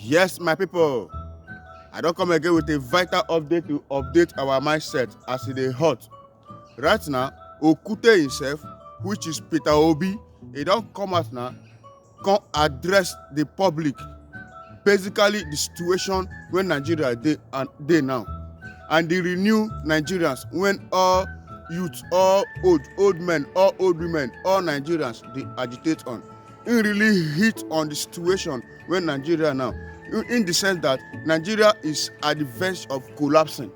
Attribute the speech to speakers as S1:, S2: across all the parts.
S1: Yes, my people, I don't come again with a vital update to update our mindset as it is hot. Right now, Okute himself, which is Peter Obi, he don't come out now, come address the public. Basically, the situation when Nigeria dey now, and the renew Nigerians when all youth, all old men, all old women, all Nigerians they agitate on. It really hit on the situation when Nigeria now, in the sense that Nigeria is at the verge of collapsing.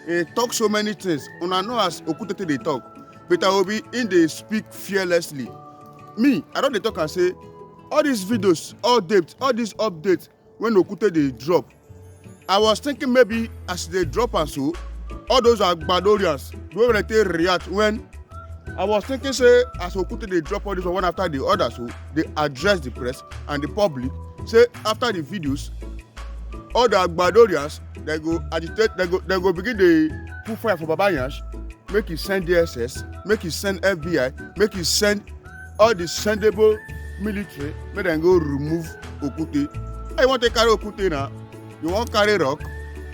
S1: He talk so many things. Una know as Okutete dey talk, Peter Obi in dey speak fearlessly. Me, I don dey talk and say all these videos, all these updates when Okute dey drop, I was thinking maybe as they drop and so, all those are Gbadorians, the way they react when I was thinking say as Okute they drop all this one after the other, so they address the press and the public, say after the videos, all the Gbadorians, they go agitate, they go begin to put fire for Baba Nyash, make it send DSS, make it send FBI, make it send all the sendable military, make them go remove Okute. Hey, you want to carry Okute now? You wan carry rock?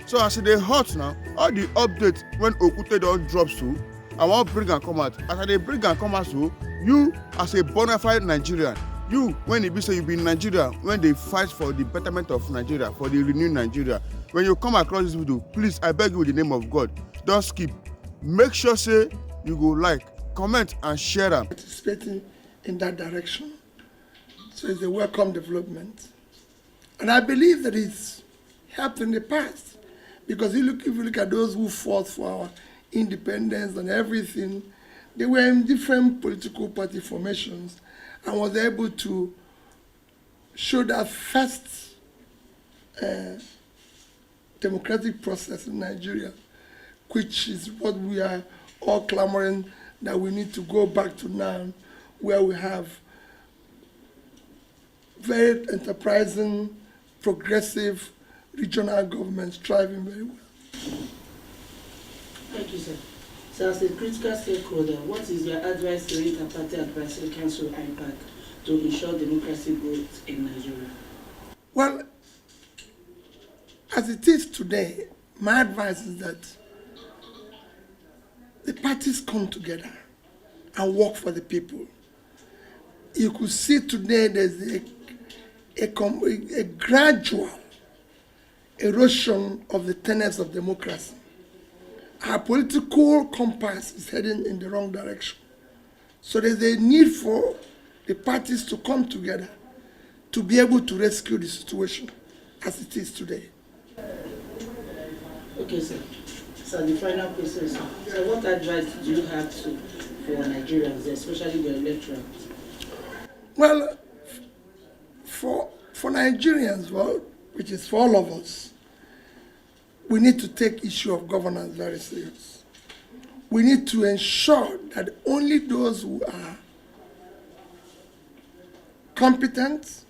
S1: So as e dey hot now, all the updates when Okute don drop so, I wan bring am come out. As I dey bring am come out so, you as a bona fide Nigerian, you when e be say you be Nigeria, when dey fight for the betterment of Nigeria, for the renewed Nigeria, when you come across this video, please I beg you with the name of God, don skip. Make sure say you go like, comment and share am.
S2: Participating in that direction. So it's a welcome development. And I believe that it's helped in the past, because if you look at those who fought for our independence and everything, they were in different political party formations and was able to show that first democratic process in Nigeria, which is what we are all clamoring that we need to go back to now, where we have very enterprising, progressive regional governments thriving very well.
S3: Thank you, sir. So as a critical stakeholder, what is your advice to Inter-Party Advisory Council IPAC to ensure democracy growth in Nigeria?
S2: Well, as it is today, my advice is that the parties come together and work for the people. You could see today there's a gradual erosion of the tenets of democracy. Our political compass is heading in the wrong direction. So there's a need for the parties to come together to be able to rescue the situation as it is today.
S3: Okay, sir. So the final question, sir. So what advice do you have for Nigerians, especially the electorate?
S2: Well, for Nigerians, well, which is for all of us, we need to take issue of governance very serious. We need to ensure that only those who are competent,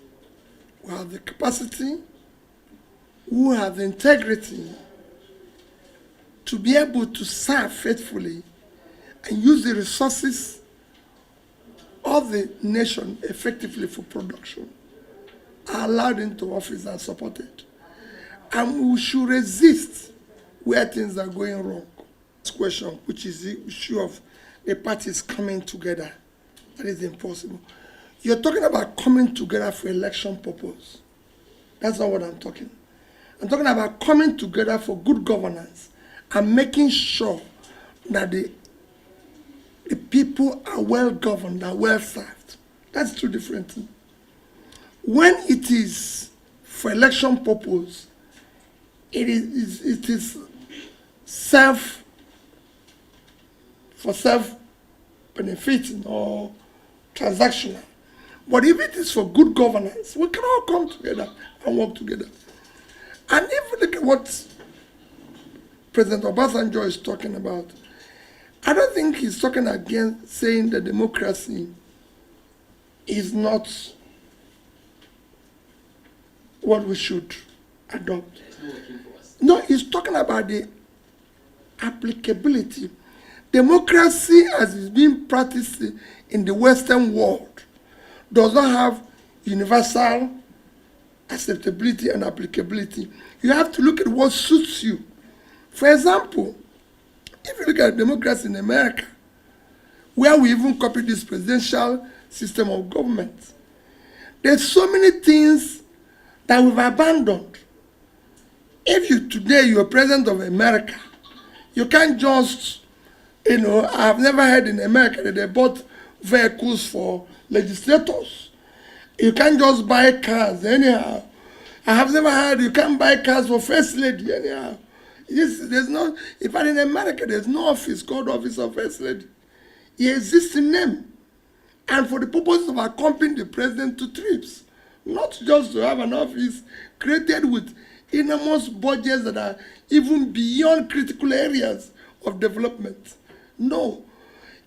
S2: who have the capacity, who have the integrity to be able to serve faithfully and use the resources of the nation effectively for production are allowed into office and supported. And we should resist where things are going wrong. This question, which is the issue of the parties coming together, that is impossible. You're talking about coming together for election purpose. That's not what I'm talking. I'm talking about coming together for good governance and making sure that the people are well governed and well served. That's two different things. When it is for election purpose, it is self-benefiting or transactional. But if it is for good governance, we can all come together and work together. And if you look at what President Obasanjo is talking about, I don't think he's talking against saying that democracy is not what we should adopt. No, he's talking about the applicability. Democracy, as is being practiced in the Western world, does not have universal acceptability and applicability. You have to look at what suits you. For example, if you look at democracy in America, where we even copy this presidential system of government, there's so many things that we've abandoned. If you're president of America, you can't just, I've never heard in America that they bought vehicles for legislators. You can't just buy cars anyhow. I have never heard you can't buy cars for first lady anyhow. There's no, in fact, in America, there's no office called Office of First Lady. It exists in name. And for the purpose of accompanying the president to trips, not just to have an office created with enormous budgets that are even beyond critical areas of development. No,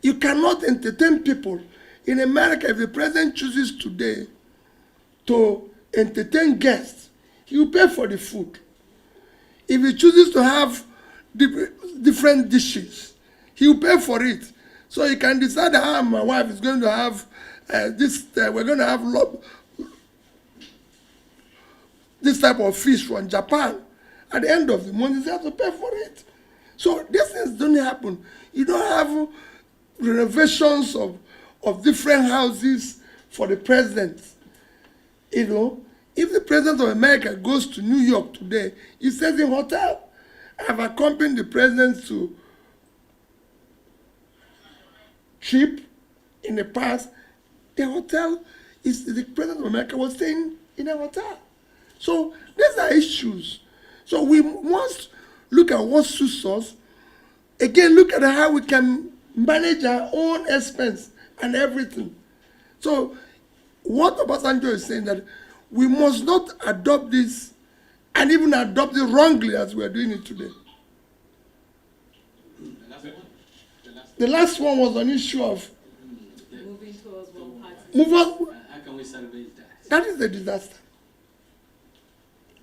S2: you cannot entertain people. In America, if the president chooses today to entertain guests, he will pay for the food. If he chooses to have different dishes, he will pay for it. So he can decide how my wife is going to have we're going to have this type of fish from Japan. At the end of the month, he has to pay for it. So these things don't happen. You don't have renovations of different houses for the president. If the president of America goes to New York today, he stays in hotel. I've accompanied the president to trip in the past. The hotel the president of America was staying in a hotel. So these are issues. So we must look at what suits us. Again, look at how we can manage our own expense and everything. So what Obasanjo is saying, that we must not adopt this and even adopt it wrongly as we are doing it today. The last one was an issue of
S4: moving towards one party.
S5: How can we salvage that?
S2: That is a disaster.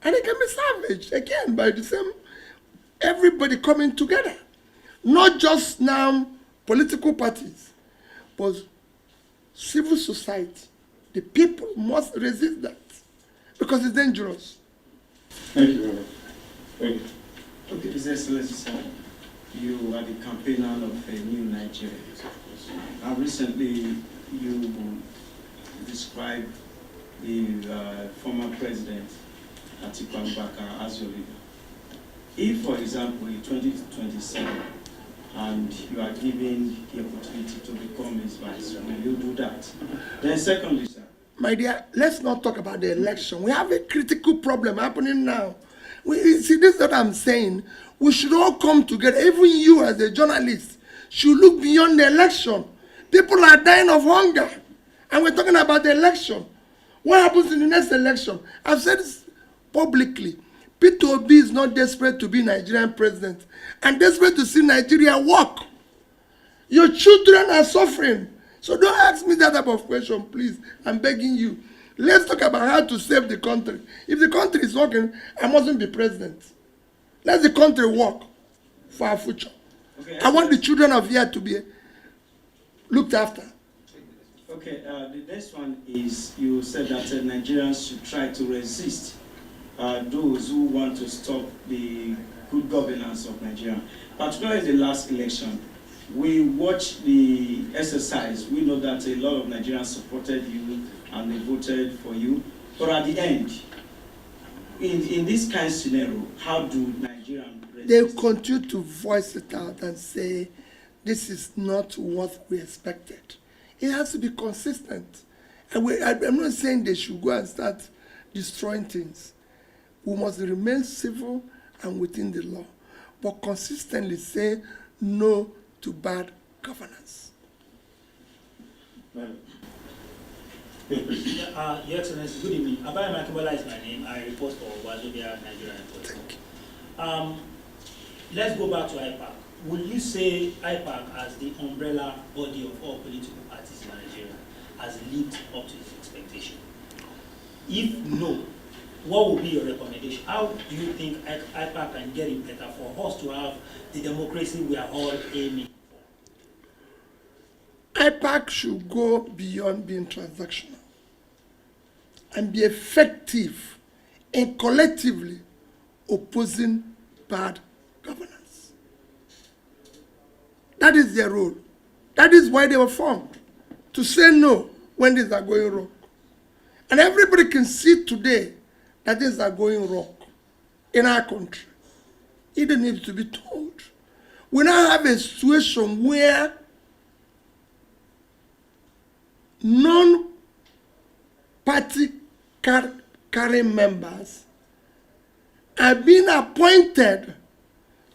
S2: And it can be salvaged again by the same, everybody coming together. Not just now political parties, but civil society. The people must resist that because it's dangerous.
S6: Thank you very much. Thank you.
S7: Okay, His Excellency, sir, you are the campaigner of a new Nigeria. And recently, you described the former president, Atiku Abubakar, as your leader. If, for example, in 2027, and you are given the opportunity to become his vice, will you do that? Then secondly, sir.
S2: My dear, let's not talk about the election. We have a critical problem happening now. See, this is what I'm saying. We should all come together. Even you as a journalist should look beyond the election. People are dying of hunger. And we're talking about the election. What happens in the next election? I've said this publicly. Peter Obi is not desperate to be Nigerian president and desperate to see Nigeria work. Your children are suffering. So don't ask me that type of question, please. I'm begging you. Let's talk about how to save the country. If the country is working, I mustn't be president. Let the country work for our future.
S7: Okay,
S2: I want the children of here to be looked after.
S7: Okay, the next one is you said that Nigerians should try to resist those who want to stop the good governance of Nigeria. Particularly the last election, we watched the exercise. We know that a lot of Nigerians supported you and they voted for you. But at the end, in this kind of scenario, how do Nigerians resist?
S2: They continue to voice it out and say, this is not what we expected. It has to be consistent. And I'm not saying they should go and start destroying things. We must remain civil and within the law, but consistently say no to bad governance.
S8: Your Excellency, good evening. Abai Makibola is my name. I report for Wazobia Nigeria.
S2: Thank you.
S8: Let's go back to IPAC. Will you say IPAC, as the umbrella body of all political parties in Nigeria, has lived up to its expectation? If no, what would be your recommendation? How do you think IPAC can get it better for us to have the democracy we are all aiming for?
S2: IPAC should go beyond being transactional and be effective and collectively opposing bad governance. That is their role. That is why they were formed, to say no when things are going wrong. And everybody can see today that things are going wrong in our country. It needs to be told. We now have a situation where non-party carrying members are being appointed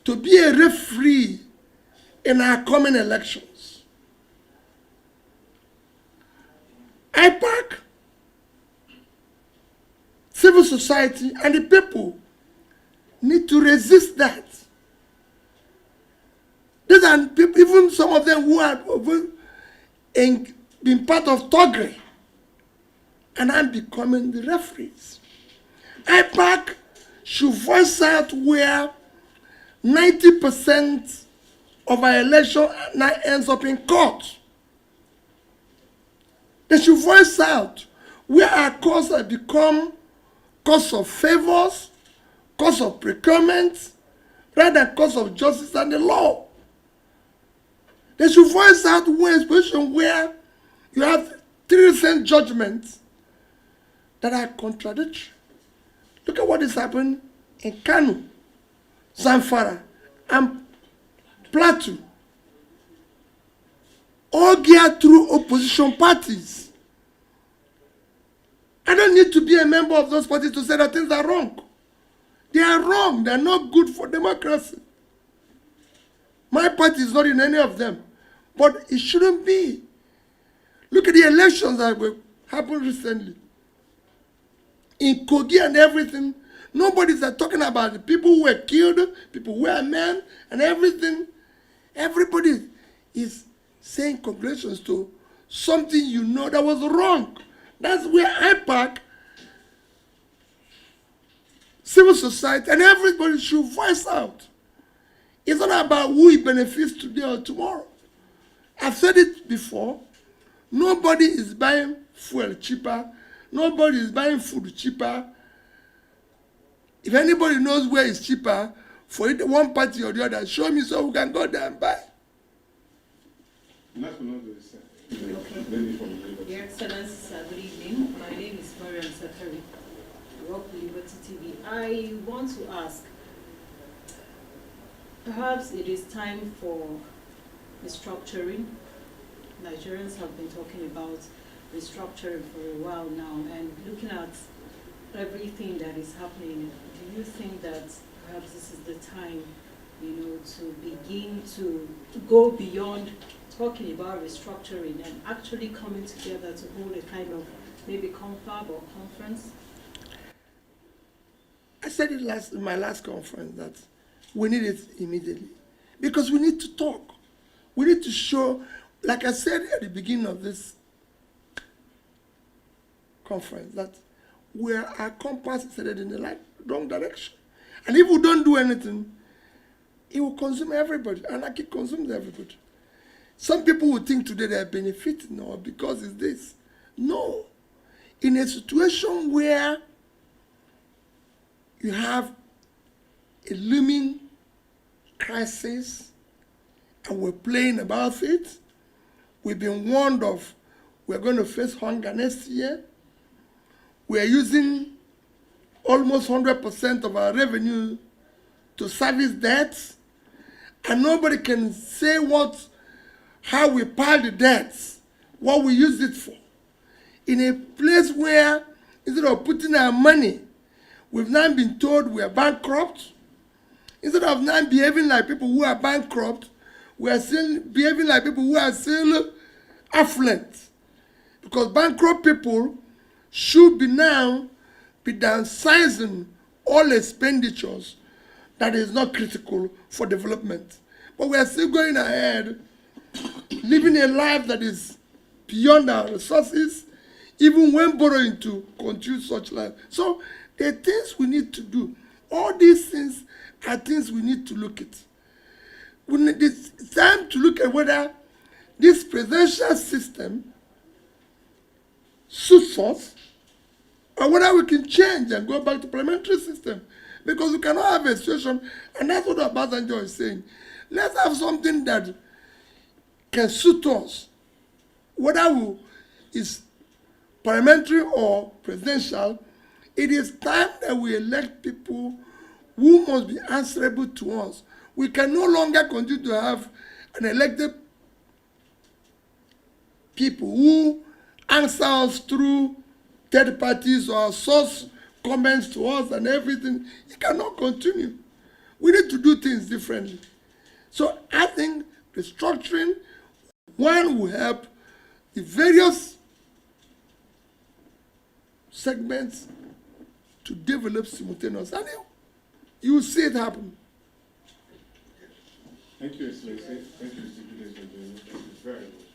S2: to be a referee in our coming elections. IPAC, civil society, and the people need to resist that. These are people, even some of them who have been part of Togri, and I'm becoming the referees. IPAC should voice out where 90% of our election now ends up in court. They should voice out where our courts have become courts of favors, courts of procurement, rather than courts of justice and the law. They should voice out where a position where you have 3 recent judgments that are contradictory. Look at what is happening in Kano, Zamfara, and Plateau. All geared through opposition parties. I don't need to be a member of those parties to say that things are wrong. They are wrong. They are not good for democracy. My party is not in any of them. But it shouldn't be. Look at the elections that happened recently. In Kogi and everything, nobody's talking about the people who were killed, people who were men, and everything. Everybody is saying congratulations to something you know that was wrong. That's where IPAC, civil society, and everybody should voice out. It's not about who it benefits today or tomorrow. I've said it before. Nobody is buying fuel cheaper. Nobody is buying food cheaper. If anybody knows where it's cheaper, for it, one party or the other, show me so we can go there and buy.
S4: Your Excellency, good evening. My name is Mariam Sakari. I work with Liberty TV. I want to ask, perhaps it is time for restructuring. Nigerians have been talking about restructuring for a while now, and looking at everything that is happening, do you think that perhaps this is the time, to begin to go beyond talking about restructuring and actually coming together to hold a kind of maybe confab or conference?
S2: I said it in my last conference that we need it immediately because we need to talk. We need to show, like I said at the beginning of this conference, that our compass is headed in the wrong direction. And if we don't do anything, it will consume everybody. Anarchy consumes everybody. Some people will think today they are benefiting or because it's this. No. In a situation where you have a looming crisis and we're playing about it, we've been warned of we're going to face hunger next year. We're using almost 100% of our revenue to service debts, and nobody can say how we pile the debts, what we use it for. In a place where, instead of putting our money, we've now been told we are bankrupt. Instead of now behaving like people who are bankrupt, we are still behaving like people who are still affluent. Because bankrupt people should be now be downsizing all expenditures that is not critical for development. But we are still going ahead, living a life that is beyond our resources, even when borrowing to continue such life. So there are things we need to do. All these things are things we need to look at. It's time to look at whether this presidential system suits us or whether we can change and go back to parliamentary system. Because we cannot have a situation, and that's what Obasanjo is saying. Let's have something that can suit us, whether it's parliamentary or presidential. It is time that we elect people who must be answerable to us. We can no longer continue to have an elected people who answer us through third parties or source comments to us and everything. It cannot continue. We need to do things differently. So I think restructuring, one, will help the various segments to develop simultaneously. And you will see it happen.
S6: Thank you, Excellency. Thank you, Mr. Julius. Thank you very much.